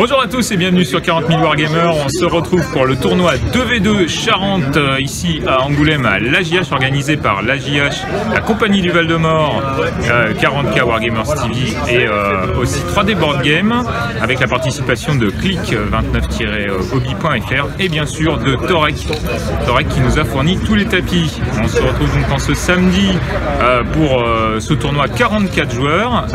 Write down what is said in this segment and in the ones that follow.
Bonjour à tous et bienvenue sur 40 000 Wargamers. On se retrouve pour le tournoi 2v2 Charente ici à Angoulême à l'AJH, organisé par l'AJH, la compagnie du Val-de-Mort, 40K Wargamers TV et aussi 3D Board Game avec la participation de click29-hobby.fr et bien sûr de Torek qui nous a fourni tous les tapis. On se retrouve donc en ce samedi pour ce tournoi 44 joueurs.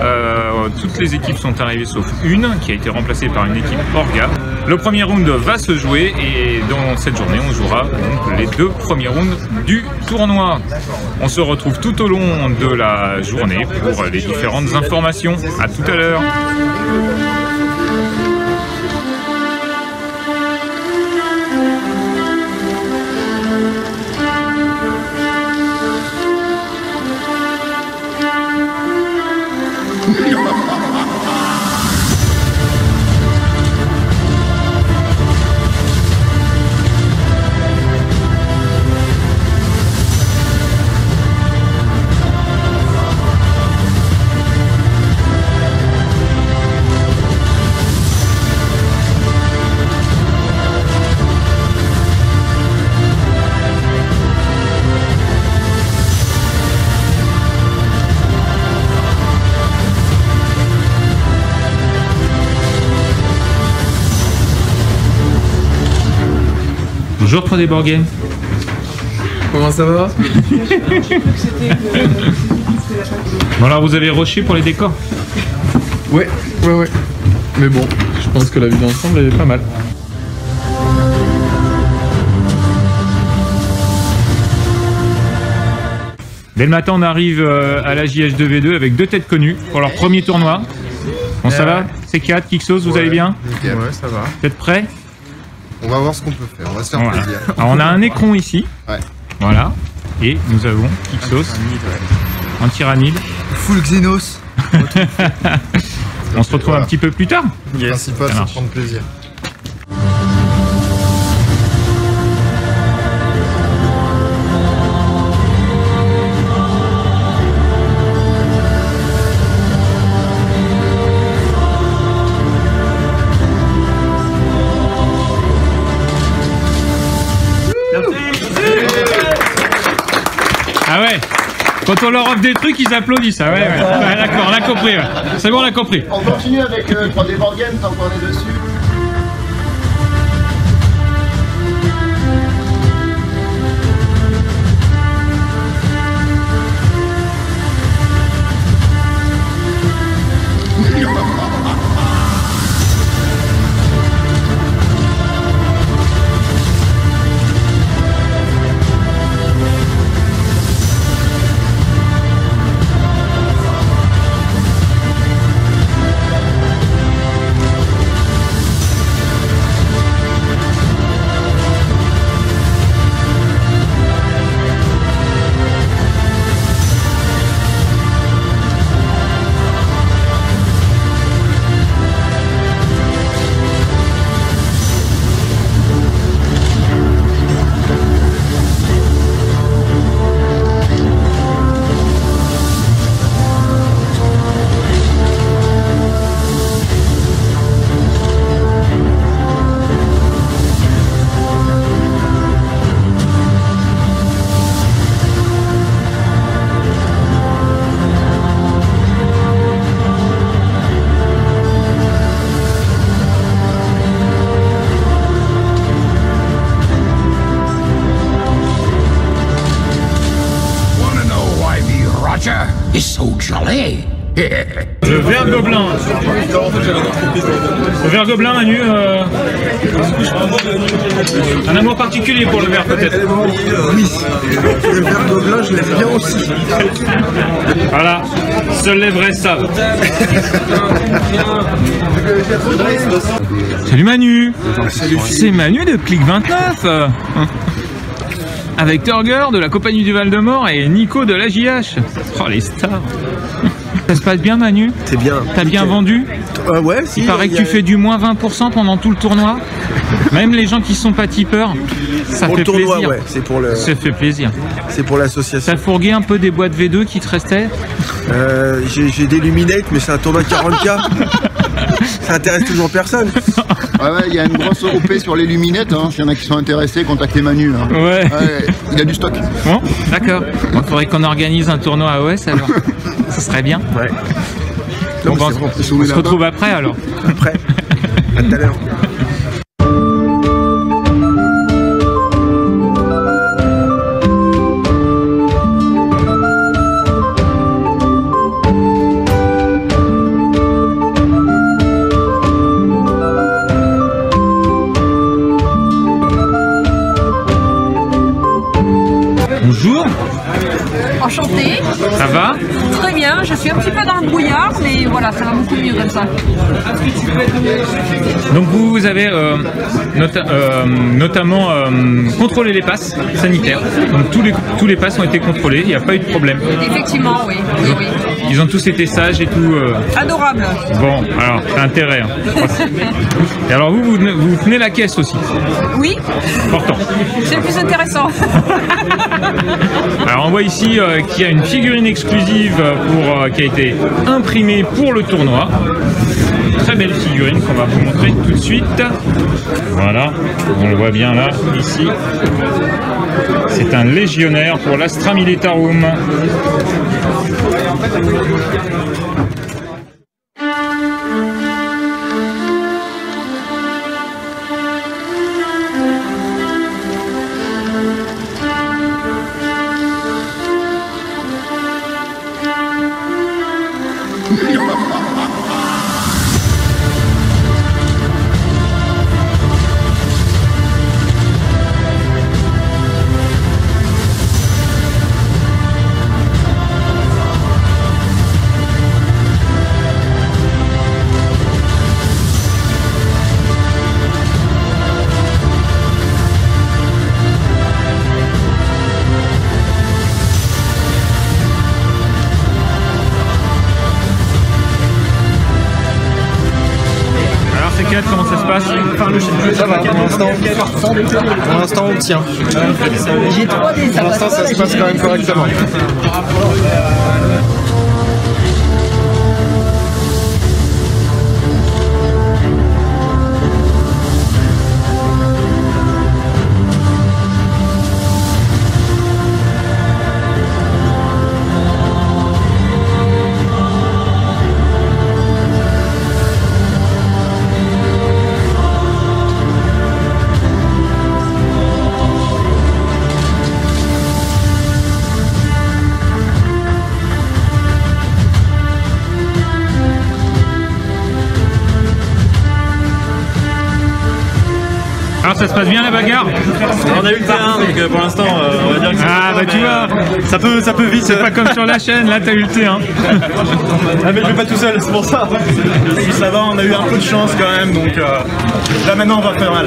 Toutes les équipes sont arrivées sauf une qui a été remplacée par une équipe Orga. Le premier round va se jouer et dans cette journée on jouera donc les deux premiers rounds du tournoi. On se retrouve tout au long de la journée pour les différentes informations. À tout à l'heure. Bonjour 3D Board Game. Comment ça va? Bon alors vous avez rushé pour les décors? Ouais. Mais bon, je pense que la vue d'ensemble elle est pas mal. Dès le matin on arrive à la JH2V2 avec deux têtes connues pour leur premier tournoi. Bon ça va? C4, Kixos, vous allez bien? Nickel. Ouais, ça va. Vous êtes prêts? On va voir ce qu'on peut faire, on va se faire plaisir. Alors on a un écron ici. Ouais. Voilà. Et nous avons Kixos. Un tyrannide. Full Xenos. On se retrouve un petit peu plus tard. Le principal c'est de prendre plaisir. Ah ouais. Quand on leur offre des trucs, ils applaudissent. Ah ouais. D'accord, on a compris. Ouais. C'est bon, on a compris. On continue avec 3D Board Game tant qu'on est dessus. Is so jolly. Le vert gobelin. Le vert gobelin, Manu. Un amour particulier pour le vert peut-être. Oui, le vert gobelin je l'aime bien aussi. Voilà, seuls les vrais savent. Salut Manu. C'est Manu de Click29. Avec Turger de la compagnie du Val-de-Mort et Nico de l'AJH. Oh les stars. Ça se passe bien Manu? C'est bien. T'as bien vendu? Ouais, si. Il paraît que tu fais du moins 20% pendant tout le tournoi. Même les gens qui sont pas tipeurs, ça fait plaisir. Ouais, c'est pour le. Ça fait plaisir. C'est pour l'association. T'as fourgué un peu des boîtes V2 qui te restaient? J'ai des Luminate, mais c'est un tournoi 40K. Ça intéresse toujours personne. Ouais, il y a une grosse OP sur les luminettes, hein. S'il y en a qui sont intéressés, contactez Manu. Hein. Ouais. Il a du stock. Bon, d'accord. Il faudrait qu'on organise un tournoi à OS alors. Ça serait bien. Ouais. Bon, on se retrouve après alors. Après. À tout à l'heure. Bonjour, Enchantée, ça va? très bien, je suis un petit peu dans le brouillard, mais voilà, ça va beaucoup mieux comme ça. Donc vous avez notamment contrôlé les passes sanitaires. Donc tous les passes ont été contrôlés, il n'y a pas eu de problème. Effectivement, oui. Ils ont tous été sages et tout. Adorable. Bon, alors, t'as intérêt. Hein. Et alors vous tenez la caisse aussi. Oui, Important. c'est le plus intéressant. Alors on voit ici qu'il y a une figurine exclusive qui a été imprimée pour le tournoi. Très belle figurine qu'on va vous montrer tout de suite. Voilà, on le voit bien là, ici. C'est un légionnaire pour l'Astra Militarum. Comment ça se passe? Ça va, pour l'instant on tient. Pour l'instant ça se passe quand même correctement. Alors ça se passe bien la bagarre? On a eu le T1 donc pour l'instant on va dire que ah bah tu vois, ça peut vite. C'est pas comme sur la chaîne, là t'as eu le T1. Ah mais je vais pas tout seul, c'est pour ça. Et puis ça va, on a eu un peu de chance quand même donc là maintenant on va faire mal.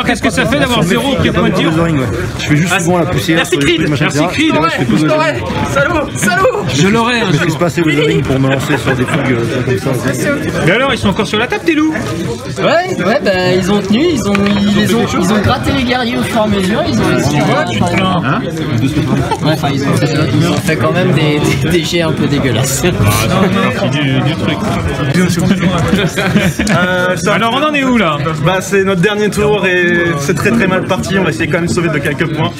qu'est-ce que ça fait d'avoir 0 pied de pointure? Je fais juste souvent la poussière. Merci Creed. Merci Creed. Je l'aurais. Salaud. Je l'aurais. Je vais se passer le zoning pour me lancer sur des fougues comme ça. Mais alors, ils sont encore sur la table, tes loups? Ouais, bah ils ont tenu, ils ont gratté les guerriers au fur et à mesure, ils ont réussi ouais, enfin ils ont fait quand même des jets un peu dégueulasses. Du truc. Alors on en est où là? Bah c'est notre dernier tour et c'est très mal parti, on va essayer quand même de sauver de quelques points,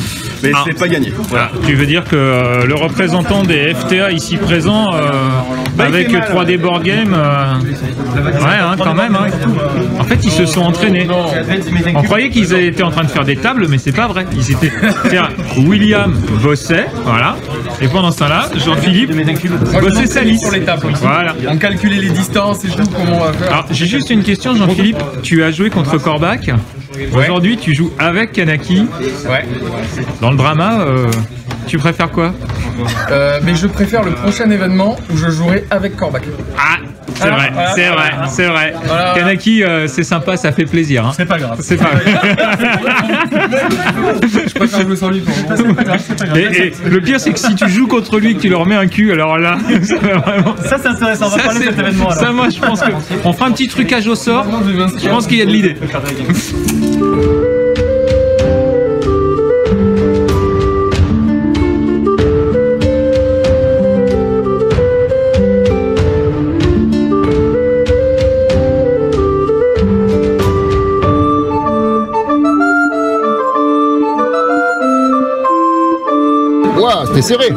mais c'est pas gagné. Voilà. Tu veux dire que le représentant des FTA ici présent, avec 3D Board Game, quand même. Hein. En fait ils se sont entraînés. On croyait qu'ils étaient en train de faire des tables, mais c'est pas vrai. Ils étaient. William bossait, voilà. Et pendant ce temps-là, Jean-Philippe bossait sa liste. Sur les tables, voilà. On calculait les distances et tout, comment on va faire. Alors, j'ai juste une question, Jean-Philippe. Tu as joué contre Corbac. Aujourd'hui, tu joues avec Kanaki. Ouais. Dans le drama, tu préfères quoi? Mais je préfère le prochain événement où je jouerai avec Corbac. Ah, c'est vrai. Voilà. Kanaki, c'est sympa, ça fait plaisir. Hein. C'est pas grave. C'est pas Je préfère jouer sans lui pour le moment. Et le pire, c'est que si tu joues contre lui et que tu leur mets un cul, alors là, ça va vraiment. Ça c'est intéressant, on va parler de cet événement. Ça, moi, je pense qu'on fera un petit trucage au sort. Je pense qu'il y a de l'idée. C'était serré.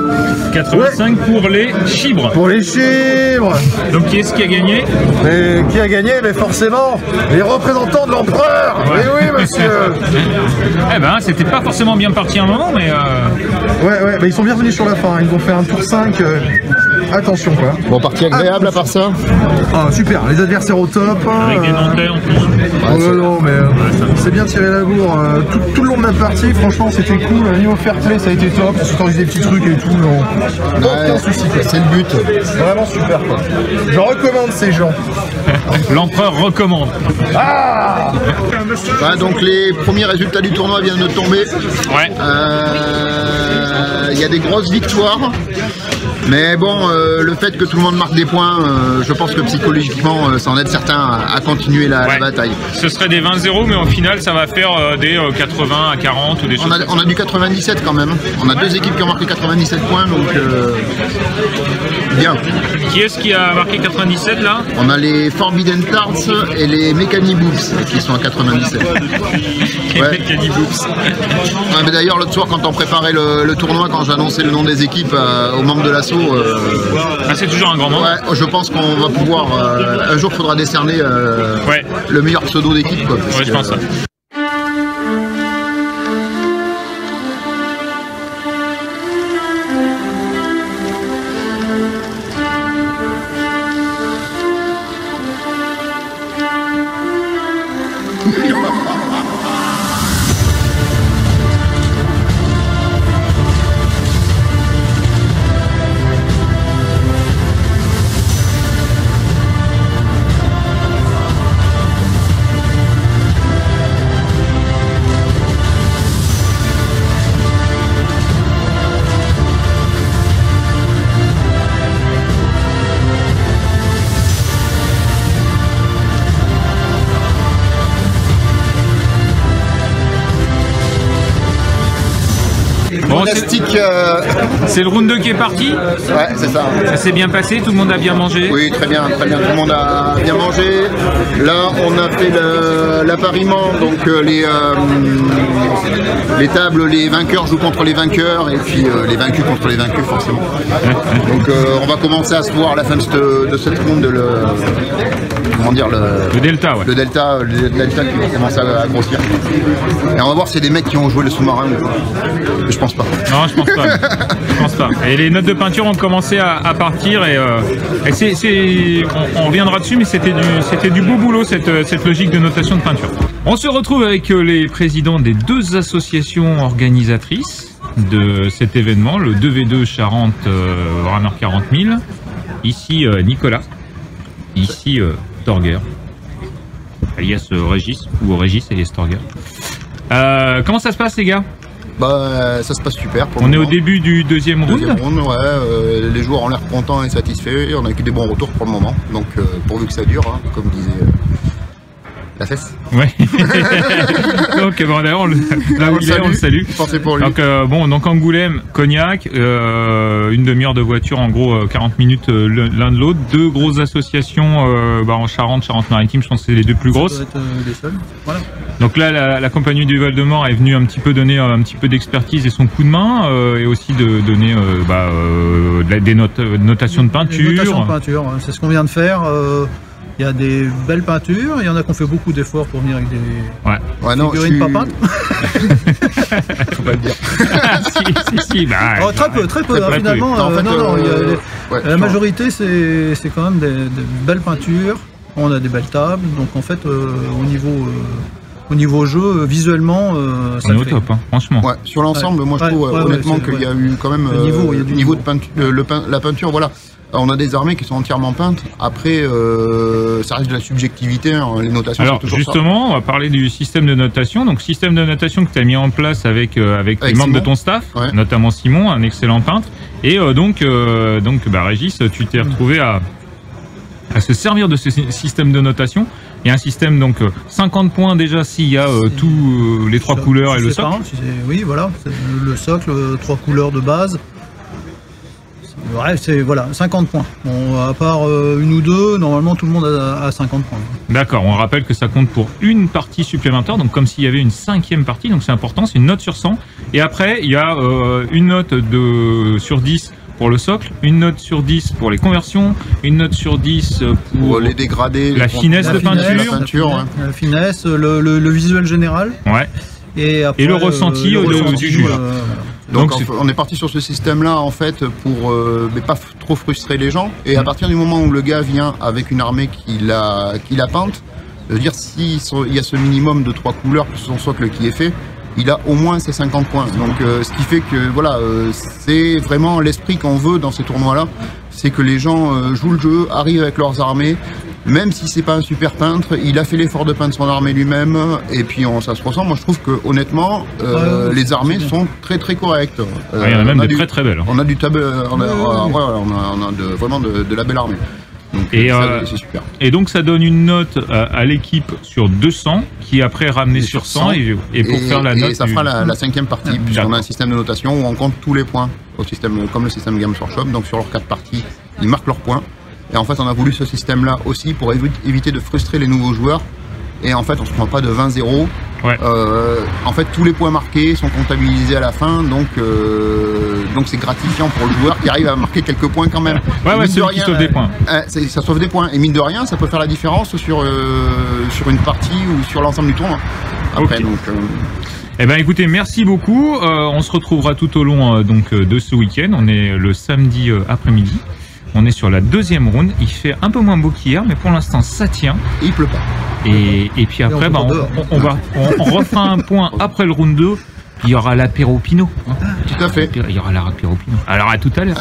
85 pour les chibres. Pour les chibres. Donc qui est-ce qui a gagné? Et qui a gagné? Mais forcément, les représentants de l'empereur. Ouais. Mais oui, monsieur. Eh ben, c'était pas forcément bien parti à un moment, mais... Ouais, mais ils sont bien venus sur la fin. Ils ont fait un tour 5. Attention, quoi. Bon, partie agréable à part ça. Ah, super. Les adversaires au top. Avec des Nantais en plus. Non, mais c'est bien tiré la bourre. Tout le long de la partie, franchement, c'était cool. Niveau fair play, ça a été top. On s'autorise des petits trucs et tout. Aucun souci. C'est le but. Vraiment super, quoi. Je recommande ces gens. L'empereur recommande. Ah donc les premiers résultats du tournoi viennent de tomber. Ouais. Il y a des grosses victoires. Mais bon, le fait que tout le monde marque des points, je pense que psychologiquement, ça en aide certains à continuer la bataille. Ce serait des 20-0, mais au final, ça va faire des 80 à 40 ou des choses comme ça. On a du 97 quand même. On a deux équipes qui ont marqué 97 points, donc bien. Qui est-ce qui a marqué 97 là? On a les Forbidden Tarts et les Mechaniboobs qui sont à 97. Mechaniboobs. Mais d'ailleurs, l'autre soir, quand on préparait le tournoi, quand j'annonçais le nom des équipes aux membres de l'assaut, c'est toujours un grand moment. Ouais, je pense qu'on va pouvoir. Un jour, il faudra décerner le meilleur pseudo d'équipe. Ouais, je pense ça. Bon, c'est le round 2 qui est parti. Ouais, c'est ça. Ça s'est bien passé, tout le monde a bien mangé. Oui, très bien, tout le monde a bien mangé. Là, on a fait l'appariement, donc les tables, les vainqueurs jouent contre les vainqueurs et puis les vaincus contre les vaincus, forcément. Donc on va commencer à se voir à la fin de cette ronde, le delta, ouais. Le delta qui va commencer à grossir. Et on va voir si c'est des mecs qui ont joué le sous-marin. Je pense pas. Non, je pense pas. Je pense pas. Et les notes de peinture ont commencé à partir et on reviendra dessus, mais c'était du beau boulot cette logique de notation de peinture. On se retrouve avec les présidents des deux associations organisatrices de cet événement, le 2v2 Charente Warhammer 40 000. Ici Nicolas, ici Torger, alias Régis, ou Régis alias Torger. Comment ça se passe, les gars? Bah, ça se passe super. Pour on est au début du deuxième round. Les joueurs ont l'air contents et satisfaits. On a que des bons retours pour le moment. Donc, pourvu que ça dure, hein, comme disait la fesse. Ouais. Donc, bon, d'ailleurs, là où il est, on le salue. Pensez pour lui. Donc Angoulême, Cognac, une demi-heure de voiture, en gros 40 minutes l'un de l'autre. Deux grosses associations en Charente, Charente-Maritime, je pense que c'est les deux plus grosses. Ça doit être les seuls. Voilà. Donc là, la compagnie du Val-de-Mort est venue un petit peu donner un petit peu d'expertise et son coup de main, et aussi de donner des notations de peinture. Des notations de peinture, c'est ce qu'on vient de faire. Il y a des belles peintures, il y en a qui ont fait beaucoup d'efforts pour venir avec des figurines pas peintes. Faut pas le dire. Très peu, finalement. La majorité, c'est quand même des belles peintures. On a des belles tables, donc en fait, au niveau jeu, visuellement, ça on est au top, hein, franchement. Ouais, sur l'ensemble, moi je trouve honnêtement qu'il y a eu quand même du niveau de peinture, la peinture, voilà. On a des armées qui sont entièrement peintes. Après, ça reste de la subjectivité, hein. Les notations. Alors justement, on va parler du système de notation. Donc système de notation que tu as mis en place avec les membres Simon, de ton staff, notamment Simon, un excellent peintre. Et Régis, tu t'es retrouvé à se servir de ce système de notation. Il y a un système, donc 50 points déjà s'il y a tous les trois couleurs et le socle. Oui, voilà, le socle, 3 couleurs de base. Ouais, c'est 50 points. Bon, à part une ou deux, normalement tout le monde a 50 points. D'accord, on rappelle que ça compte pour une partie supplémentaire, donc comme s'il y avait une 5e partie, donc c'est important, c'est une note sur 100. Et après, il y a une note sur 10 pour le socle, une note sur 10 pour les conversions, une note sur 10 pour les dégradés, la finesse de peinture, la finesse, le visuel général. Ouais. Et le ressenti du joueur. Donc on est parti sur ce système-là en fait pour pas trop frustrer les gens. Et à partir du moment où le gars vient avec une armée qu'il a peinte, je veux dire s'il y a ce minimum de 3 couleurs plus son socle qui est fait, il a au moins ses 50 points. Donc ce qui fait que c'est vraiment l'esprit qu'on veut dans ces tournois-là, c'est que les gens jouent le jeu, arrivent avec leurs armées. Même si c'est pas un super peintre, il a fait l'effort de peindre son armée lui-même, et puis ça se ressent. Moi, je trouve que honnêtement, les armées sont très très correctes. Il y en a même de très très belles. On a vraiment de la belle armée. Donc, c'est super. Et donc ça donne une note à l'équipe sur 200, qui est après ramenée sur 100, et pour faire la note. Et ça fera la 5e partie, puisqu'on a un système de notation où on compte tous les points, comme le système Games Workshop. Donc sur leurs 4 parties, ils marquent leurs points. Et en fait, on a voulu ce système-là aussi pour éviter de frustrer les nouveaux joueurs. Et en fait, on se prend pas de 20-0. Ouais. En fait, tous les points marqués sont comptabilisés à la fin, donc c'est gratifiant pour le joueur qui arrive à marquer quelques points quand même. Ouais, c'est qui sauve des points. Ça sauve des points. Et mine de rien, ça peut faire la différence sur une partie ou sur l'ensemble du tournoi. Après, donc. Eh ben, écoutez, merci beaucoup. On se retrouvera tout au long de ce week-end. On est le samedi après-midi. On est sur la 2e round, il fait un peu moins beau qu'hier, mais pour l'instant ça tient. Et il pleut pas. Et puis après, on refera un point après le round 2, puis il y aura l'apéro Pinot. Tout à fait. Il y aura l'apéro Pinot. Alors à tout à l'heure.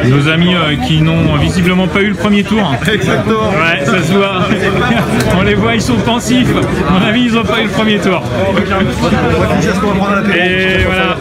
Nos amis qui n'ont visiblement pas eu le premier tour. Exactement. Ouais, ça se voit. On les voit, ils sont pensifs. À mon avis, ils n'ont pas eu le premier tour. Et voilà.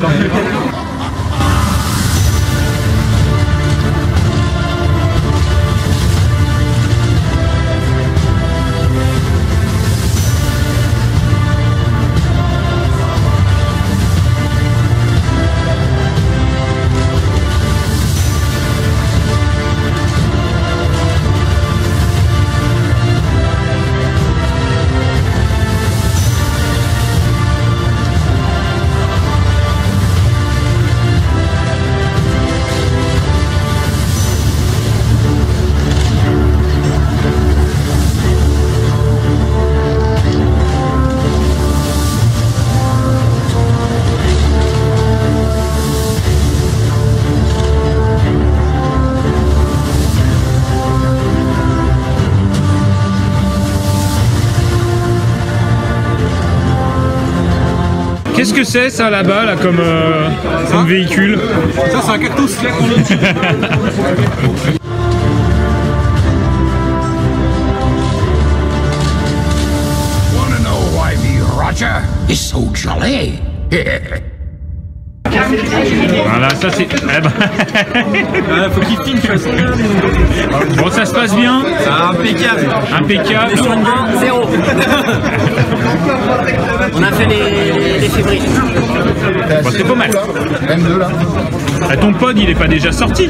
Qu'est-ce que c'est ça là-bas, là, comme véhicule? Ça, c'est un cactus. Wanna know why me Roger is so jolly? Voilà, ça c'est... Eh ben... Faut qu'il filme, tu vois. Bon, ça se passe bien? Impeccable. Impeccable. 1-0. On a fait les février. Bon, c'est pas mal. M2 là. Ah, ton pod, il est pas déjà sorti?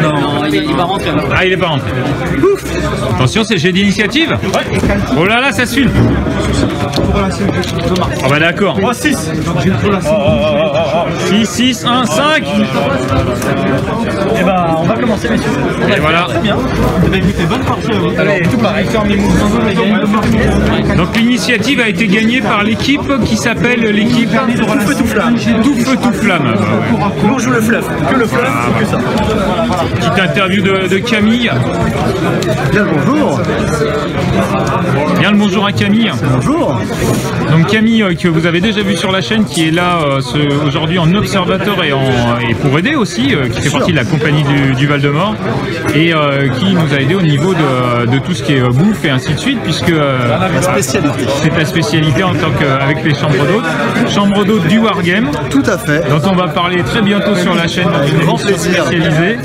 Non, il va rentrer. Ah, il est pas rentré. Ouf. Attention, c'est j'ai d'initiative. Oh là là, ça se filme. Ah bah d'accord. 6. 6, 6, 1, 5. Et bah, on va commencer, messieurs. Et voilà. Très bien. Vous avez vu des bonnes parties à vous. Allez, tout pareil. Donc l'initiative a été gagnée par l'équipe qui s'appelle l'équipe Tout feu tout flamme. Tout feu tout flamme. Nous on joue le fluff. Que le fluff, c'est que ça. Petite interview de Camille. Bien le bonjour. Bien le bonjour à Camille. Bonjour. Donc Camille que vous avez déjà vu sur la chaîne, qui est là aujourd'hui en observateur et pour aider aussi, qui fait partie de la compagnie du Val-de-Mort et qui nous a aidé au niveau de tout ce qui est bouffe et ainsi de suite, puisque c'est ta spécialité en tant qu'avec les chambres d'hôtes. Chambres d'hôtes du Wargame. Tout à fait. Dont on va parler très bientôt sur la chaîne dans une Grand émission plaisir. spécialisée.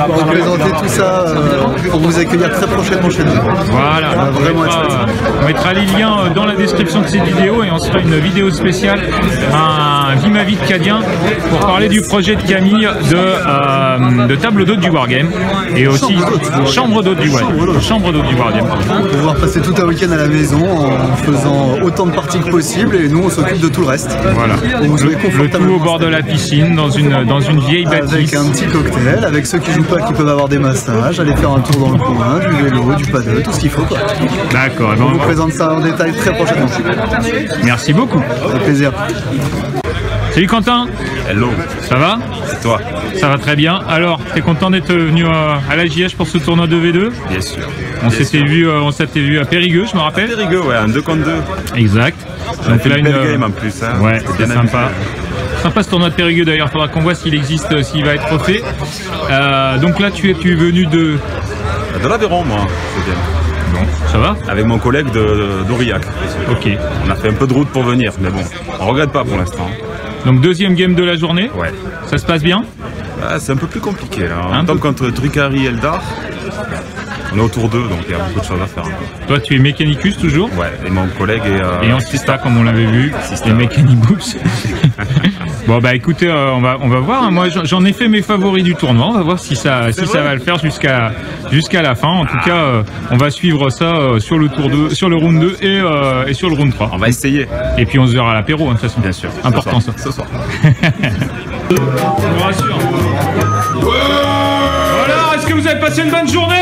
On va présenter tout ça pour vous accueillir très prochainement chez nous. Voilà, Ça va vraiment être chouette. on mettra les liens dans la description de cette vidéo et on se fera une vidéo spéciale, un Vimavie de Cadien, pour parler du projet de Camille de table d'hôte du Wargame et aussi chambre d'hôte du Wargame. Chambre d'hôte du Wargame. Pour pouvoir passer tout un week-end à la maison en faisant autant de parties que possible et nous on s'occupe de tout le reste. Voilà. Le tout au bord de la piscine, dans une vieille bâtisse. Avec un petit cocktail, avec ceux qui jouent pas qui peuvent avoir des massages, aller faire un tour dans le coin, du vélo, du paddle, tout ce qu'il faut quoi. D'accord. On vous présente ça en détail très prochainement. Merci beaucoup. Avec plaisir. Salut Quentin. Hello. Ça va? C'est toi? Ça va très bien. Alors, t'es content d'être venu à la JH pour ce tournoi 2v2? Bien sûr. On s'était vu à Périgueux, je me rappelle. Périgueux, ouais, un 2 contre 2. Exact. On a fait une belle game en plus. Hein. Ouais, c'était c'est sympa. Sympa ce tournoi de Périgueux d'ailleurs. Faudra qu'on voit s'il existe, s'il va être refait. Donc là, tu es venu de l'Aveyron, moi. C'est bien. Bon, ça va? Avec mon collègue d'Aurillac. Ok. On a fait un peu de route pour venir, mais bon, on regrette pas pour l'instant. Donc deuxième game de la journée. Ouais. Ça se passe bien? C'est un peu plus compliqué là. On tombe contre Tricari et Eldar. On est autour d'eux, donc il y a beaucoup de choses à faire. Toi, tu es Mechanicus toujours? Ouais, et mon collègue est... Et en Sista, comme on l'avait vu, les Mechaniboops. Bon, bah écoutez, on va voir. Moi, j'en ai fait mes favoris du tournoi. On va voir si ça va le faire jusqu'à la fin. En tout cas, on va suivre ça sur le tour 2, sur le round 2 et sur le round 3. On va essayer. Et puis on se verra à l'apéro, de toute façon. Bien sûr. Important ça. Ce soir. Je vous rassure. Voilà, est-ce que vous avez passé une bonne journée?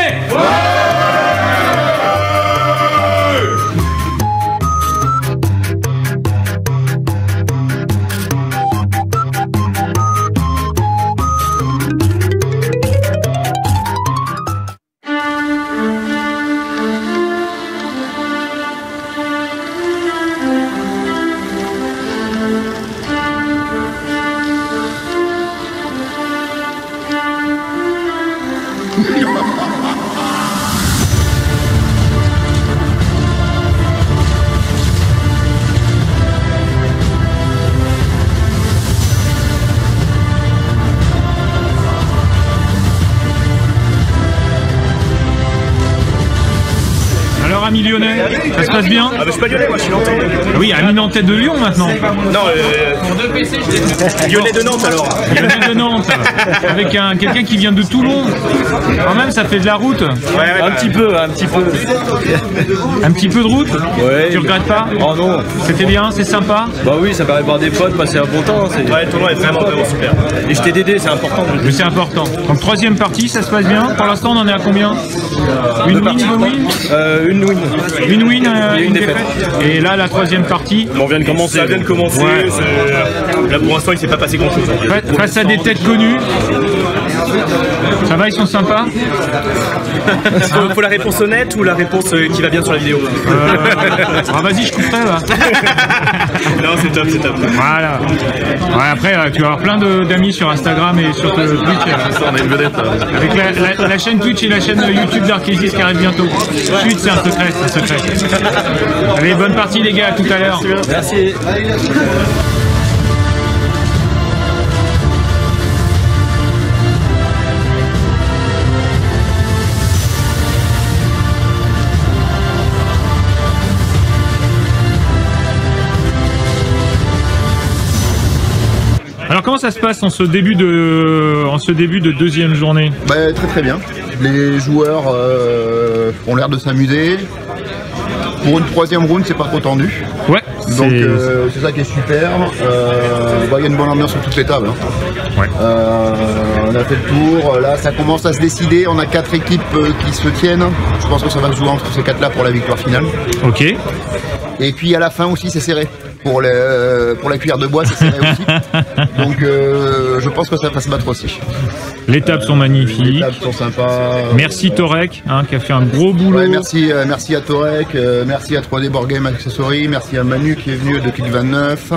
Alors, ami lyonnais, ça se passe bien? Ah bah je suis pas lyonnais, moi je suis nantais. Oui, ami nantais de Lyon maintenant. Non, lyonnais de Nantes alors. Lyonnais de Nantes, avec quelqu'un qui vient de Toulon. Quand même, ça fait de la route. Ouais, un petit peu. Un petit peu de route? Ouais. Tu regrettes pas? Oh non. C'était bien, c'est sympa? Bah oui, ça permet de voir des potes, passer un bon temps. Ouais, le tournoi est vraiment super. Et je t'ai d'aider, c'est important. Mais c'est important. Donc troisième partie, ça se passe bien. Pour l'instant, on en est à combien? Une win, deux win? Une win. Une win et une défaite. Et là, la troisième partie. On vient de commencer. Ça vient de commencer. Ouais. Là pour l'instant, il s'est pas passé grand chose. Face à des têtes connues. Ça va, ils sont sympas? Faut la réponse honnête ou la réponse qui va bien sur la vidéo? Ah vas-y, je couperai là. Non, c'est top, c'est top. Voilà. Ouais, après, tu vas avoir plein d'amis sur Instagram et sur Twitch. On a une vedette. Avec la chaîne Twitch et la chaîne YouTube d'Arkésis qui arrive bientôt. Chut, c'est un secret, c'est un secret. Allez, bonne partie les gars, à tout à l'heure. Merci. Alors comment ça se passe en ce début de deuxième journée? Bah, très très bien. Les joueurs ont l'air de s'amuser. Pour une troisième round, c'est pas trop tendu. Ouais. Donc c'est ça qui est super. Il y a une bonne ambiance sur toutes les tables. Hein. Ouais. On a fait le tour. Là, ça commence à se décider. On a 4 équipes qui se tiennent. Je pense que ça va se jouer entre ces 4-là pour la victoire finale. Ok. Et puis à la fin aussi, c'est serré. Pour la cuillère de bois, c'est serré aussi. Donc je pense que ça va se battre aussi. Les tables sont magnifiques. Les tables sont sympas. Merci Torek qui a fait un gros boulot. Ouais, merci à Torek, merci à 3D Board Game Accessory, merci à Manu qui est venu de Click 29.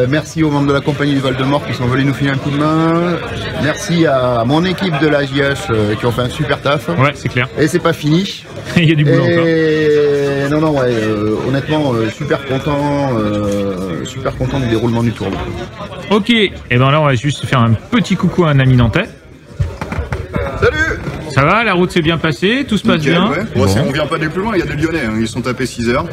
Merci aux membres de la compagnie du Val-de-Mort qui sont venus nous filer un coup de main. Merci à mon équipe de la JH qui ont fait un super taf. Ouais, c'est clair. Et c'est pas fini. Il y a du boulot encore. Non, ouais, honnêtement, super content du déroulement du tournoi. Ok, et ben là on va juste faire un petit coucou à un ami nantais. Salut! Ça va, la route s'est bien passée, tout se passe Nickel, bien. ouais. Bon, on vient pas des plus loin, il y a des Lyonnais, hein. Ils sont tapés 6 heures.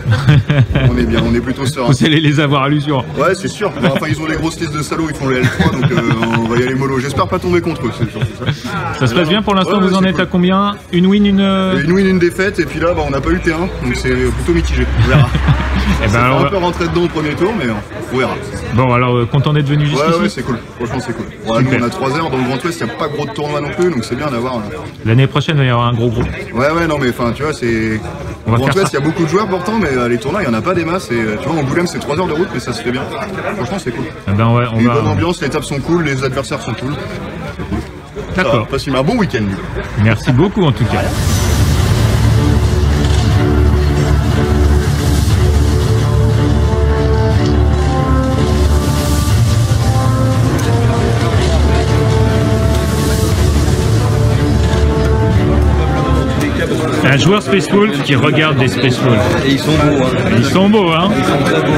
On est bien, on est plutôt serein. Vous allez les avoir à l'usure. Ouais, c'est sûr. Bon, enfin, ils ont des grosses listes de salauds, ils font le L3, donc on va y aller mollo. J'espère pas tomber contre eux, c'est surtout ça. Ça se passe bien pour l'instant, ouais, vous en êtes cool. à combien? Une win, Une win, une défaite, et puis là, on n'a pas eu T1, donc c'est plutôt mitigé. On verra. Et ben, on peut rentrer dedans au premier tour, mais on verra. Bon, alors, content d'être venu jusqu'ici? Ouais, c'est cool. Franchement, c'est cool. Ouais, nous, on a 3 heures. Dans le Grand Ouest, il n'y a pas gros de tournoi non plus, donc c'est bien d'avoir. L'année prochaine, il va y avoir un gros groupe. Ouais, non, mais enfin, tu vois, c'est. Au Grand Ouest, il y a beaucoup de joueurs pourtant, mais les tournois, il n'y en a pas des masses. Et tu vois, en Angoulême, c'est 3 heures de route, mais ça se fait bien. Franchement, c'est cool. Eh ben, ouais, une bonne ambiance, les tables sont cool, les adversaires sont cool. D'accord. Passe un bon week-end. Merci beaucoup, en tout cas. Un joueur Space Wolf qui regarde des Space Wolf. Et ils sont beaux, hein. Ils sont beaux, hein. Ils sont très beaux.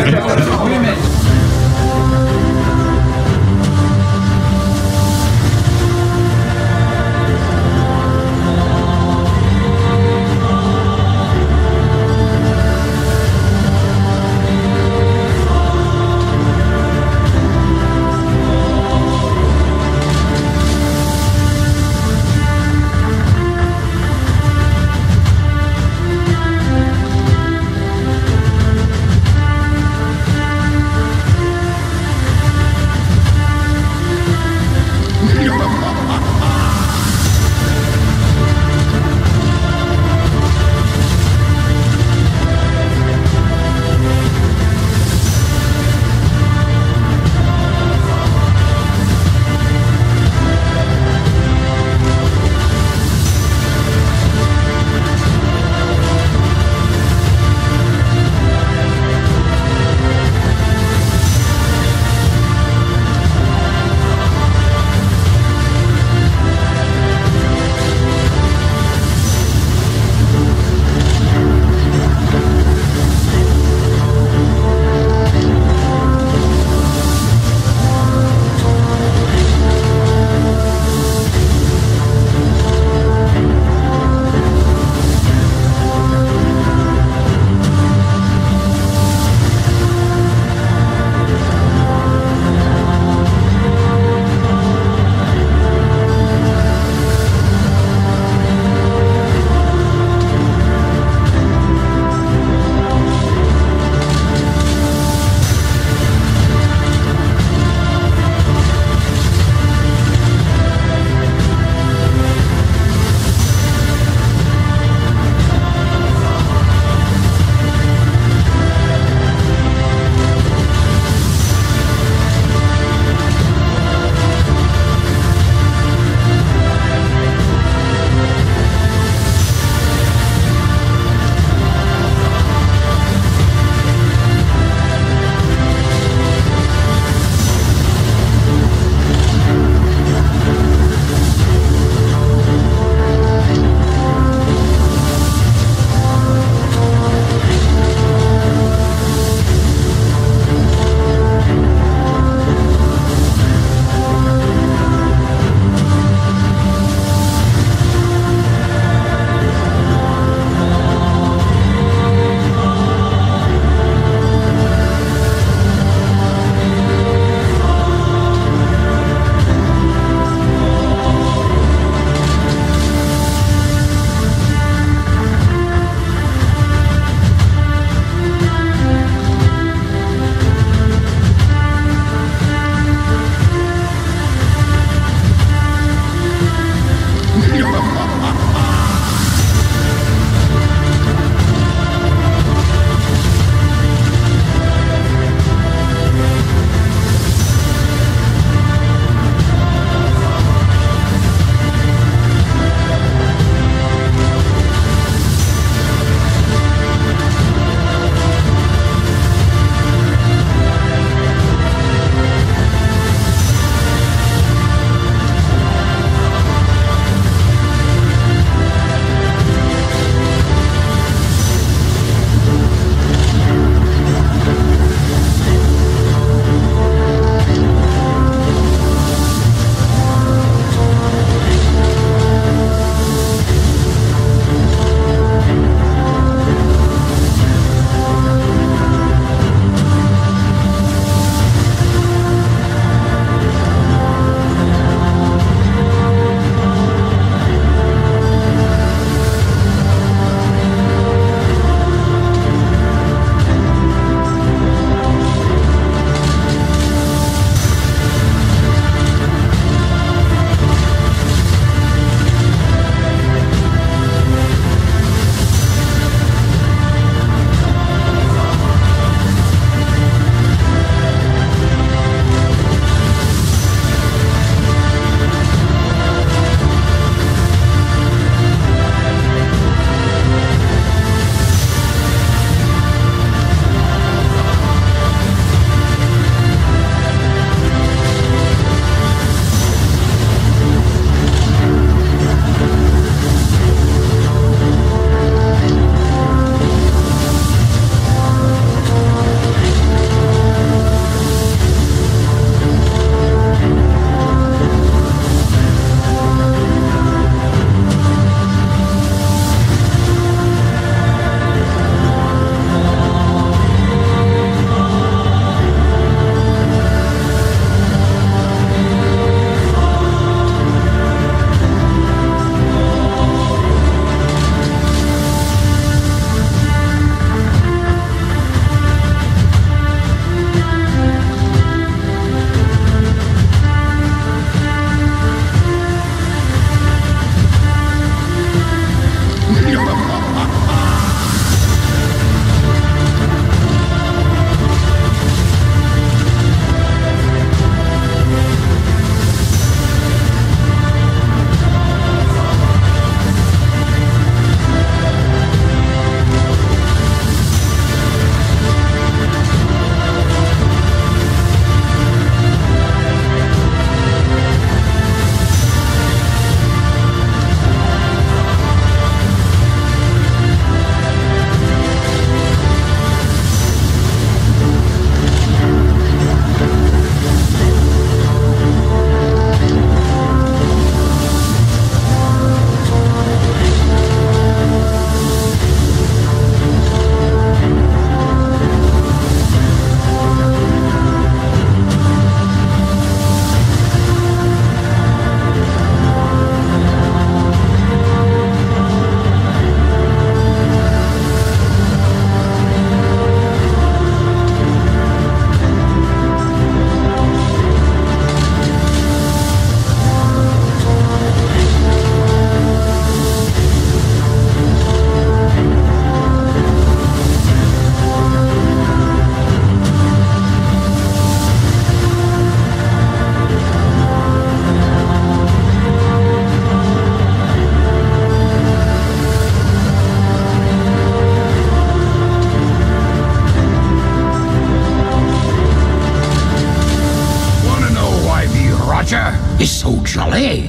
so jolly.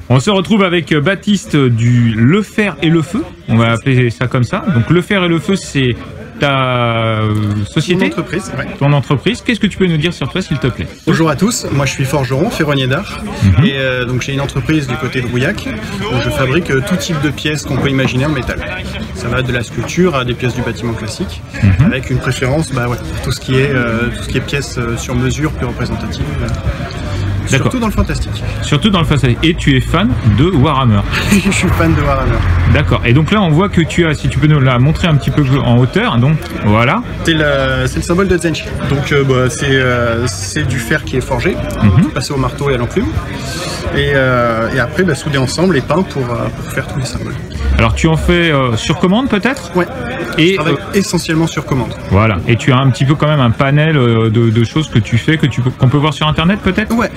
On se retrouve avec Baptiste du Le Fer et le Feu, on va appeler ça comme ça. Donc Le Fer et le Feu, c'est ta société, Mon entreprise, ouais. Ton entreprise. Qu'est-ce que tu peux nous dire sur toi, s'il te plaît? Bonjour à tous, moi je suis forgeron, ferronnier d'art, et donc j'ai une entreprise du côté de Rouillac où je fabrique tout type de pièces qu'on peut imaginer en métal. Ça va de la sculpture à des pièces du bâtiment classique, avec une préférence tout ce qui est pièces sur mesure, plus représentatives. Surtout dans le fantastique. Surtout dans le fantastique. Et tu es fan de Warhammer. Je suis fan de Warhammer. D'accord. Et donc là, on voit que tu as, si tu peux nous la montrer un petit peu en hauteur, donc voilà. C'est le symbole de Zenshi. Donc c'est du fer qui est forgé, passé au marteau et à l'enclume. Et après, soudé ensemble et peint pour faire tous les symboles. Alors tu en fais sur commande peut-être? Ouais. Et je travaille essentiellement sur commande. Voilà. Et tu as un petit peu quand même un panel de choses que tu fais, qu'on peut voir sur internet peut-être? Ouais.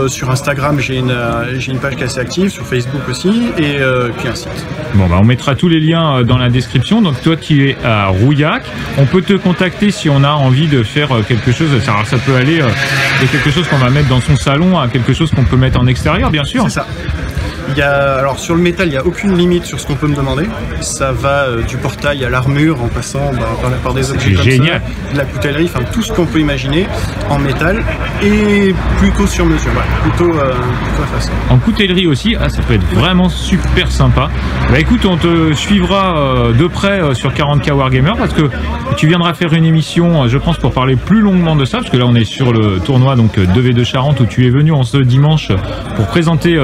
Sur Instagram, j'ai une page qui est assez active, sur Facebook aussi, et puis un site. Bon, on mettra tous les liens dans la description. Donc toi qui es à Rouillac, on peut te contacter si on a envie de faire quelque chose. Alors, ça peut aller de quelque chose qu'on va mettre dans son salon à quelque chose qu'on peut mettre en extérieur, bien sûr. C'est ça. Alors sur le métal, il n'y a aucune limite sur ce qu'on peut me demander. Ça va du portail à l'armure en passant par des objets comme génial. Ça, de la coutellerie, enfin tout ce qu'on peut imaginer en métal et plutôt sur mesure, plutôt à façon. En coutellerie aussi, ça peut être vraiment super sympa. Écoute, on te suivra de près sur 40K Wargamer parce que tu viendras faire une émission, je pense, pour parler plus longuement de ça, parce que là on est sur le tournoi 2v2 Charente où tu es venu en ce dimanche pour présenter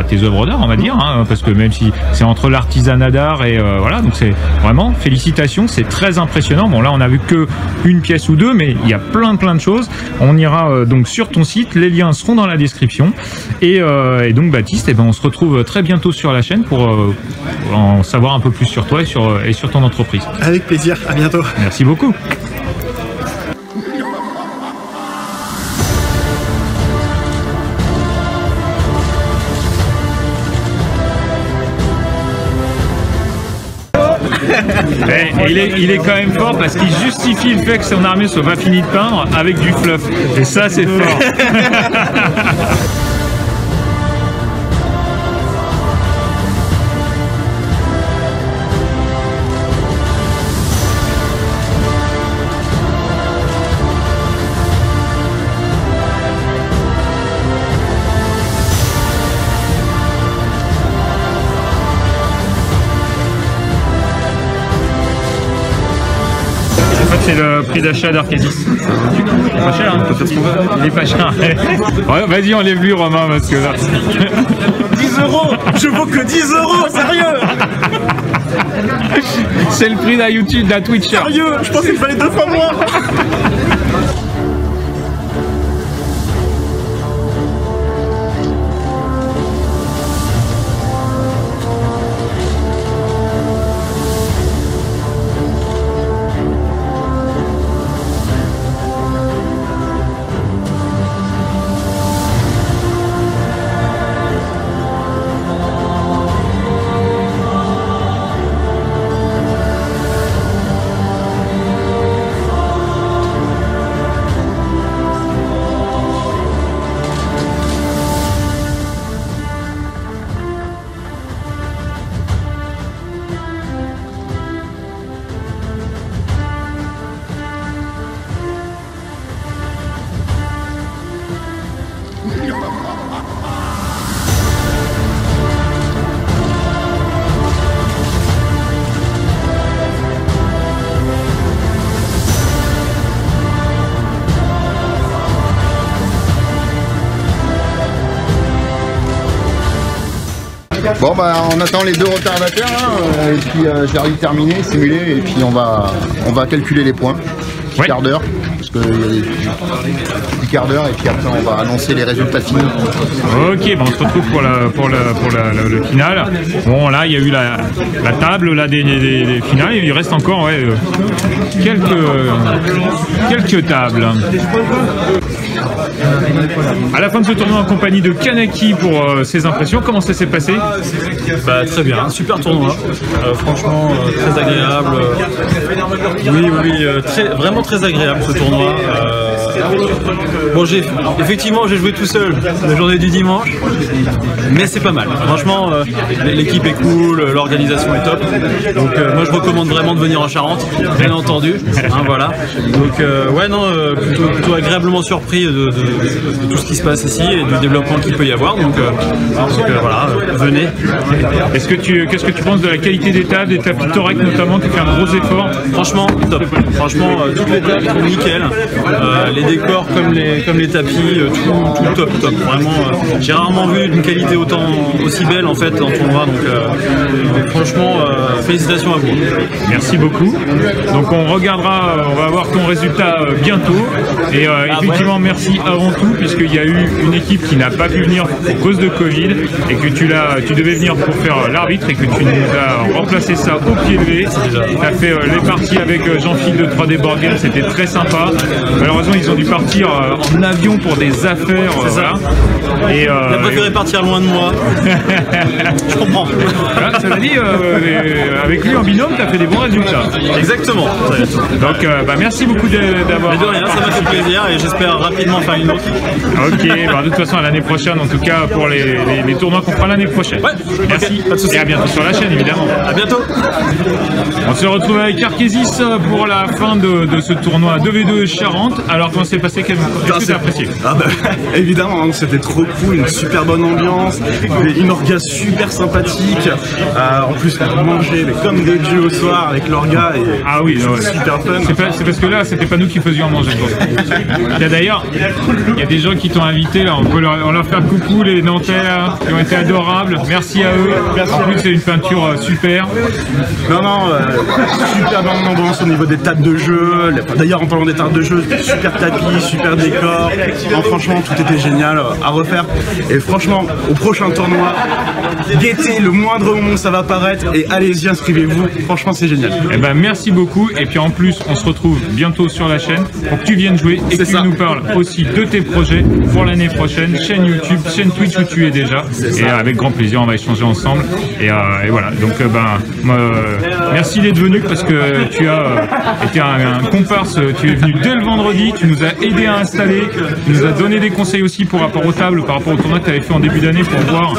tes œuvres d'art, on va dire, parce que même si c'est entre l'artisanat d'art et voilà, donc c'est vraiment félicitations, c'est très impressionnant. Bon là on a vu que une pièce ou deux, mais il y a plein de choses. On ira donc sur ton site, les liens seront dans la description et donc Baptiste, on se retrouve très bientôt sur la chaîne pour en savoir un peu plus sur toi et sur ton entreprise. Avec plaisir, à bientôt. Merci beaucoup. Il est quand même fort parce qu'il justifie le fait que son armée soit pas finie de peindre avec du fluff. Et ça, c'est fort. C'est le prix d'achat d'Arcasis. Il est pas cher, hein. Il est pas cher. Ouais, vas-y, enlève-lui, Romain, parce que là. 10 €. Je vaux que 10 €, sérieux. C'est le prix d'un YouTube, d'un Twitcher. Sérieux, je pensais qu'il fallait 2 fois moins. Bon on attend les 2 retardataires là, et puis j'arrive terminé, simulé, et puis on va calculer les points. Ouais. Quart d'heure, parce qu'il y a des petits quarts d'heure, et puis après on va annoncer les résultats finaux. Ok, on se retrouve pour le final. Bon là il y a eu la table là, des finales, et il reste encore quelques tables. À la fin de ce tournoi en compagnie de Kanaki pour ses impressions, comment ça s'est passé? Bah, très bien, super tournoi, franchement très agréable. Vraiment très agréable ce tournoi. Bon, effectivement j'ai joué tout seul la journée du dimanche, mais c'est pas mal. Franchement, l'équipe est cool, l'organisation est top. Donc moi je recommande vraiment de venir en Charente, bien entendu. Hein, voilà. Donc ouais non, plutôt agréablement surpris de tout ce qui se passe ici et du développement qu'il peut y avoir. Donc voilà, venez. Qu'est-ce que tu penses de la qualité des tables, des tapis Torek notamment, qui fait un gros effort? Franchement top. Franchement toutes les tables sont nickel. Les décors comme les tapis, tout top. Vraiment, j'ai rarement vu d'une qualité aussi belle en fait en tournoi. Donc franchement, félicitations à vous. Merci beaucoup. Donc on regardera, on va avoir ton résultat bientôt. Et effectivement, merci avant tout, puisqu'il y a eu une équipe qui n'a pas pu venir pour cause de Covid et que tu devais venir pour faire l'arbitre et que tu nous as remplacé ça au pied levé. Tu as fait les parties avec Jean-Philippe de 3D Board Game, c'était très sympa. Malheureusement, ils ont dû partir en avion pour des affaires. Voilà. Et il a préféré partir loin de moi. Je comprends. Voilà, ça veut dire, avec lui en binôme, tu as fait des bons résultats. Exactement. Donc, merci beaucoup d'avoir. Mais de rien, ça m'a fait plaisir et j'espère rapidement faire une autre. Ok, de toute façon, à l'année prochaine, en tout cas, pour les tournois qu'on fera l'année prochaine. Ouais, merci. Pas de soucis. Et à bientôt sur la chaîne, évidemment. À bientôt. On se retrouve avec Arkésis pour la fin de ce tournoi 2v2 Charente. Alors, comment s'est passé? Qu'est-ce que tu as apprécié? Évidemment, hein, c'était trop cool, une super bonne ambiance, une orga super sympathique. En plus, on mangeait comme des dieux au soir avec l'orga et ah oui, super fun. C'est parce que là, c'était pas nous qui faisions manger. D'ailleurs, il y a des gens qui t'ont invité, là, on leur fait un coucou, les Nantais là, qui ont été adorables. Merci à eux. En plus, c'est une peinture super. Non, super bonne ambiance au niveau des tables de jeu. D'ailleurs, en parlant des tables de jeu, super tapis, super décor. Non, franchement, tout était génial à refaire. Et franchement, au prochain tournoi, guettez le moindre moment où ça va apparaître et allez-y, inscrivez-vous. Franchement, c'est génial. Eh ben, merci beaucoup. Et puis en plus, on se retrouve bientôt sur la chaîne pour que tu viennes jouer et que tu nous parles aussi de tes projets pour l'année prochaine. Chaîne YouTube, chaîne Twitch où tu es déjà. Et avec grand plaisir, on va échanger ensemble. Et voilà. Donc, merci d'être venu parce que tu as été un comparse. Tu es venu dès le vendredi. Tu nous as aidé à installer. Tu nous as donné des conseils aussi par rapport aux tables, par rapport au tournoi que tu avais fait en début d'année pour voir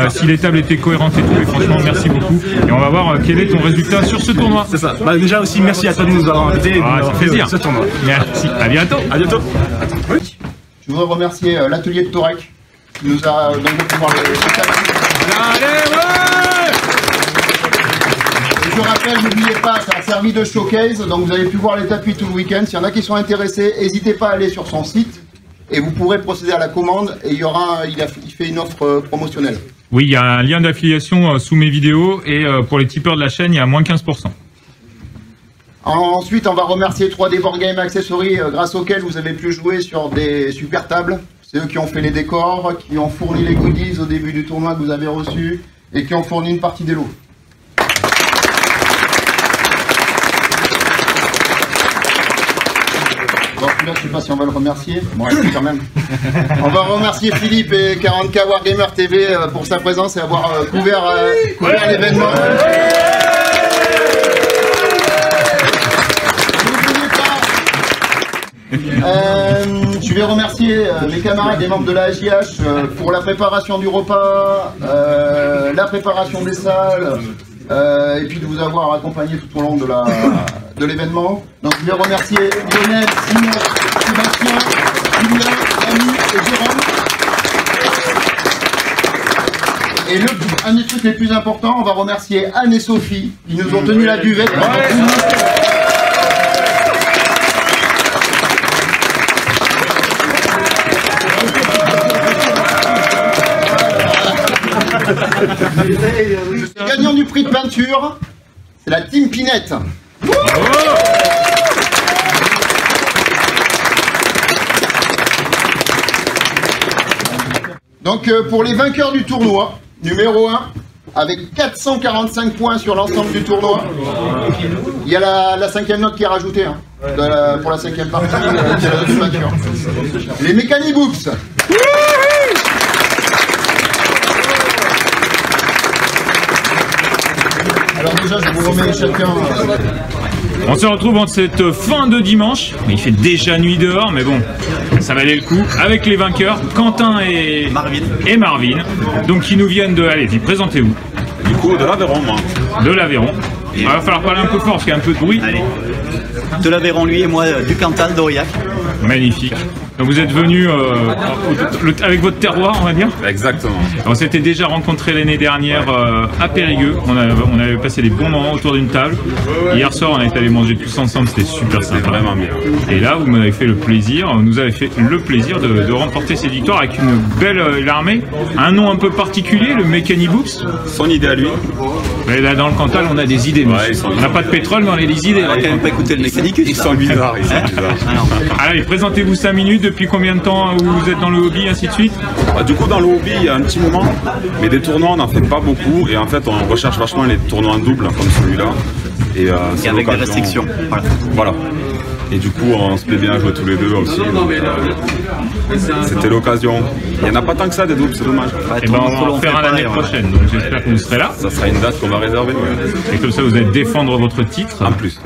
si les tables étaient cohérentes et tout. Et franchement, merci beaucoup. Et on va voir quel est ton résultat sur ce tournoi. C'est ça. Déjà aussi, merci à toi de nous avoir invités et de nous avoir fait ce tournoi. Merci. À bientôt. À bientôt. Oui. Je voudrais remercier l'atelier de Torek qui nous a donné de pouvoir les je rappelle, n'oubliez pas, ça a servi de showcase, donc vous avez pu voir les tapis tout le week-end. S'il y en a qui sont intéressés, n'hésitez pas à aller sur son site et vous pourrez procéder à la commande et il fait une offre promotionnelle. Oui, il y a un lien d'affiliation sous mes vidéos et pour les tipeurs de la chaîne, il y a moins 15%. Ensuite, on va remercier 3D Board Game Accessories grâce auxquels vous avez pu jouer sur des super tables. C'est eux qui ont fait les décors, qui ont fourni les goodies au début du tournoi que vous avez reçu et qui ont fourni une partie des lots. Bon, là, je ne sais pas si on va le remercier. Bon, quand même. On va remercier Philippe et 40K Wargamer TV pour sa présence et avoir couvert l'événement. Je vais remercier mes camarades et membres de la AJH pour la préparation du repas, la préparation des salles, et puis de vous avoir accompagné tout au long de l'événement. Donc je vais remercier Lionel, Simon, Sébastien, Julien, Ami et Jérôme. Et un des trucs les plus importants, on va remercier Anne et Sophie qui nous ont tenu la buvette. Le gagnant du prix de peinture, c'est la Team Pinette. Donc pour les vainqueurs du tournoi, numéro 1, avec 445 points sur l'ensemble du tournoi. Il y a la 5e note qui est rajoutée hein, pour la 5e partie qui est la note de vainqueur. Les Mechanibooks. Alors déjà, je vous remets chacun... On se retrouve en cette fin de dimanche. Il fait déjà nuit dehors, mais bon, ça valait le coup. Avec les vainqueurs, Quentin et Marvin. Donc, qui nous viennent de... Allez, présentez-vous. Du coup, de l'Aveyron, moi. De l'Aveyron. Il va falloir parler un peu fort parce qu'il y a un peu de bruit. Allez. De l'Aveyron, lui, et moi, du Cantal, d'Aurillac. Magnifique. Donc vous êtes venus avec votre terroir, on va dire. Exactement. On s'était déjà rencontrés l'année dernière à Périgueux. On avait passé des bons moments autour d'une table. Hier soir, on est allé manger tous ensemble. C'était super sympa. Vraiment bien. Et là, vous m'avez fait le plaisir, nous avez fait le plaisir de remporter ces victoires avec une belle armée. Un nom un peu particulier, le Mechanibooks. Son idée à lui. Mais là, dans le Cantal, on a des idées. Ouais, on n'a pas de pétrole, mais on a des idées. On va quand même pas écouter le Mechanicus. Ils sont bizarres. Allez, présentez-vous 5 minutes. Depuis combien de temps vous êtes dans le hobby, ainsi de suite? Du coup, dans le hobby, il y a un petit moment, mais des tournois, on n'en fait pas beaucoup. Et en fait, on recherche vachement les tournois en double, comme celui-là. Et avec des restrictions. Voilà. Et du coup, on se plaît bien à jouer tous les deux aussi. C'était l'occasion. Il n'y en a pas tant que ça des doubles, c'est dommage. Et ben, on va en faire un l'année prochaine, donc j'espère que vous serez là. Ça sera une date qu'on va réserver. Et comme ça, vous allez défendre votre titre. En plus.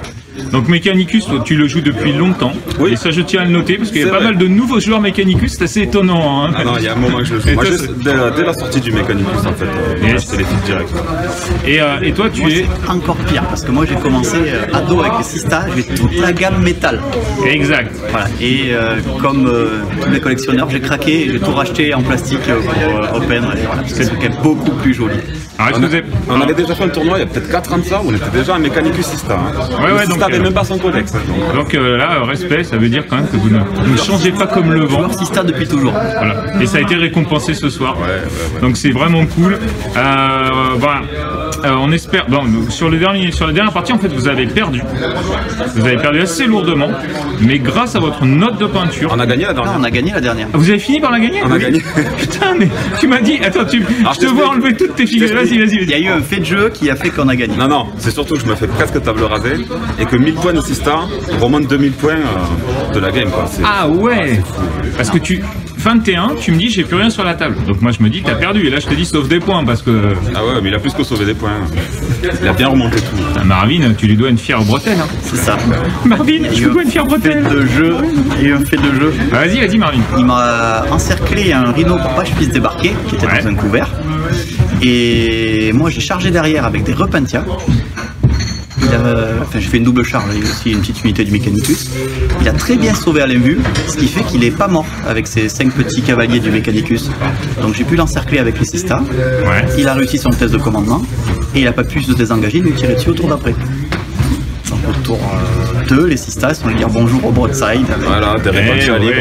Donc Mechanicus, tu le joues depuis longtemps. Oui. Et ça, je tiens à le noter parce qu'il y a pas mal de nouveaux joueurs Mechanicus. C'est assez étonnant. Hein. Ah non, il y a un moment que je le joue. Moi, dès la sortie du Mechanicus, en fait, j'ai acheté les filles direct. Et toi, tu es encore pire parce que moi, j'ai commencé ado avec les Sista. J'ai toute la gamme métal. Exact. Voilà. Et comme tous les collectionneurs, j'ai craqué et j'ai tout racheté en plastique pour Open. Voilà, c'est quand même beaucoup plus joli. Alors, on avait déjà fait un tournoi il y a peut-être 4 ans de ça où on était déjà un Mechanicus Sista. Hein. Ouais, donc n'avait même pas son codex. Donc là, respect, ça veut dire quand même que vous ne changez pas comme le vent. Sista depuis toujours. Voilà. Et ça a été récompensé ce soir. Donc c'est vraiment cool. Voilà. On espère. Bon, sur la dernière partie, en fait, vous avez perdu. Vous avez perdu assez lourdement, mais grâce à votre note de peinture. On a gagné la dernière. Non, on a gagné la dernière. Vous avez fini par la gagner? On a gagné. Putain, mais tu m'as dit. Attends, je te vois enlever toutes tes figures. Vas-y. Il y a eu un fait de jeu qui a fait qu'on a gagné. Non, c'est surtout que je me fais presque table rasée et que 1000 points de Sista remontent 2000 points de la game. Quoi. Ah ouais. Parce que 21, tu me dis j'ai plus rien sur la table. Donc moi je me dis t'as perdu et là je te dis sauve des points parce que... Ah ouais, mais il a plus que sauvé des points. Il a bien remonté tout. Putain, Marvin, tu lui dois une fière bretelle. Hein. C'est ça. Marvin, tu lui dois une fière bretelle. Il y a eu un fait de jeu. Vas-y Marvin. Il m'a encerclé un rhino pour pas que je puisse débarquer, qui était dans un couvert. Et moi j'ai chargé derrière avec des repentia. J'ai fait une double charge, il y a aussi une petite unité du Mechanicus. Il a très bien sauvé Alain Vu, ce qui fait qu'il n'est pas mort avec ses 5 petits cavaliers du Mechanicus. Donc j'ai pu l'encercler avec les Sista. Il a réussi son test de commandement et il n'a pas pu se désengager, nous tirer dessus au tour d'après. Donc au tour 2, les Sista sont allés dire bonjour au broadside. Voilà, des réponses à libre.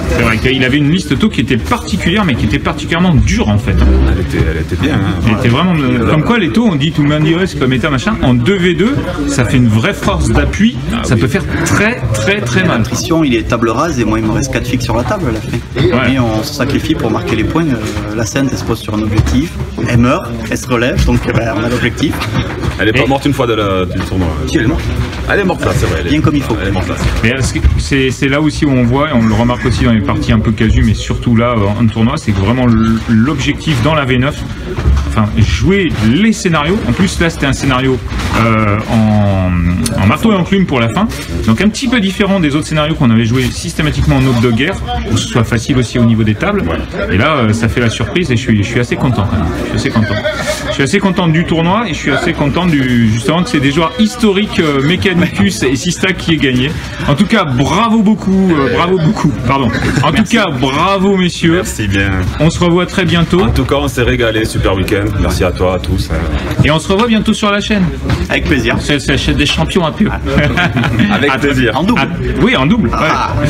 C'est vrai qu'il avait une liste auto qui était particulière, mais qui était particulièrement dure en fait. Elle était bien. Hein. Elle était vraiment. Comme quoi les taux, on dit tout le monde dirait c'est pas méta machin. En 2v2, ça fait une vraie force d'appui. Ça peut faire très mal. L'attrition, il est table rase et moi il me reste 4 fixes sur la table à la fin. Et on se sacrifie pour marquer les points. La scène elle se pose sur un objectif. Elle meurt, elle se relève, donc on a l'objectif. Elle est pas morte une fois du tournoi. Si, elle est morte. Elle est morte là, c'est vrai. Bien comme il faut. Elle est morte là. Mais c'est là aussi où on voit, et on le remarque aussi dans les parties un peu casu, mais surtout là en tournoi, c'est que vraiment l'objectif dans la V9, enfin jouer les scénarios. En plus là c'était un scénario en marteau et enclume pour la fin, donc un petit peu différent des autres scénarios qu'on avait joué systématiquement en hôte de guerre, pour que ce soit facile aussi au niveau des tables. Et là ça fait la surprise et je suis assez content quand même. Je suis assez content du tournoi et je suis assez content justement que c'est des joueurs historiques Mechanicus et Sista qui aient gagné. En tout cas bravo beaucoup, pardon. En tout cas bravo messieurs. Merci bien. On se revoit très bientôt. En tout cas on s'est régalé, super week-end. Merci à toi, à tous. Et on se revoit bientôt sur la chaîne. Avec plaisir. C'est la chaîne des champions un peu. Avec plaisir. En double. Oui, en double.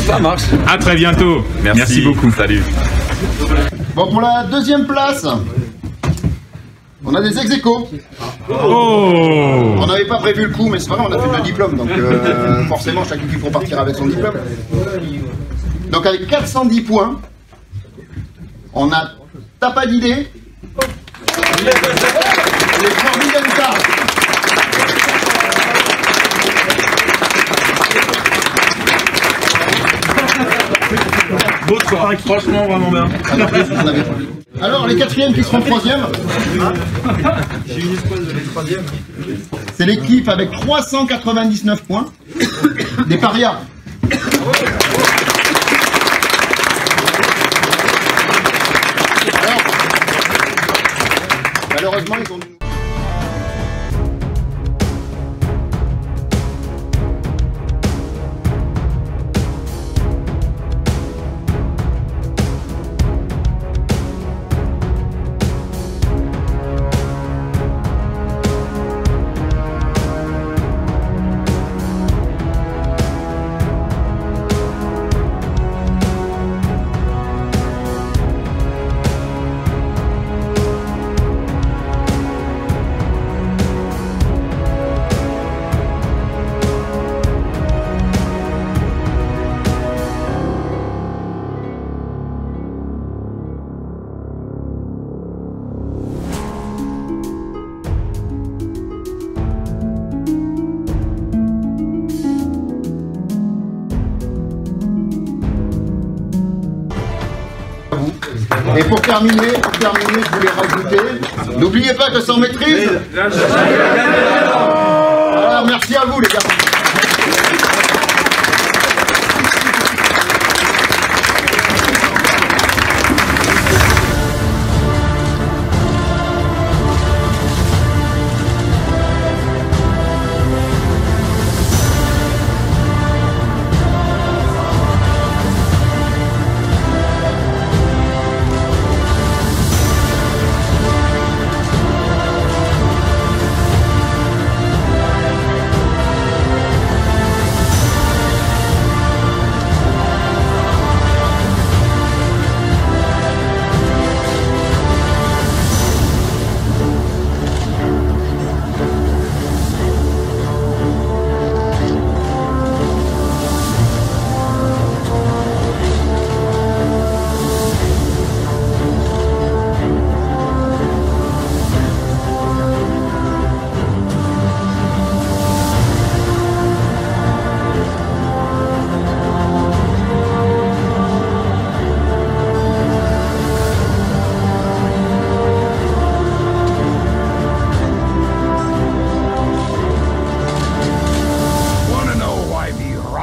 Ça marche. À très bientôt. Merci beaucoup. Salut. Bon, pour la deuxième place, on a des ex-aequo. Oh. On n'avait pas prévu le coup, mais c'est pas grave, on a fait 2 diplômes, donc forcément chaque équipe repartira avec son diplôme. Donc avec 410 points, on a T'as pas d'idée. Les Forbidden Cards. Beau track, franchement vraiment bien. Alors les quatrièmes qui seront troisième. J'ai une espoir de troisième. C'est l'équipe avec 399 points. Des parias. Alors, malheureusement ils ont dû... Et pour terminer, je voulais rajouter, n'oubliez pas que sans maîtrise... Voilà, merci à vous les gars.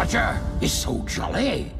Roger is so jolly.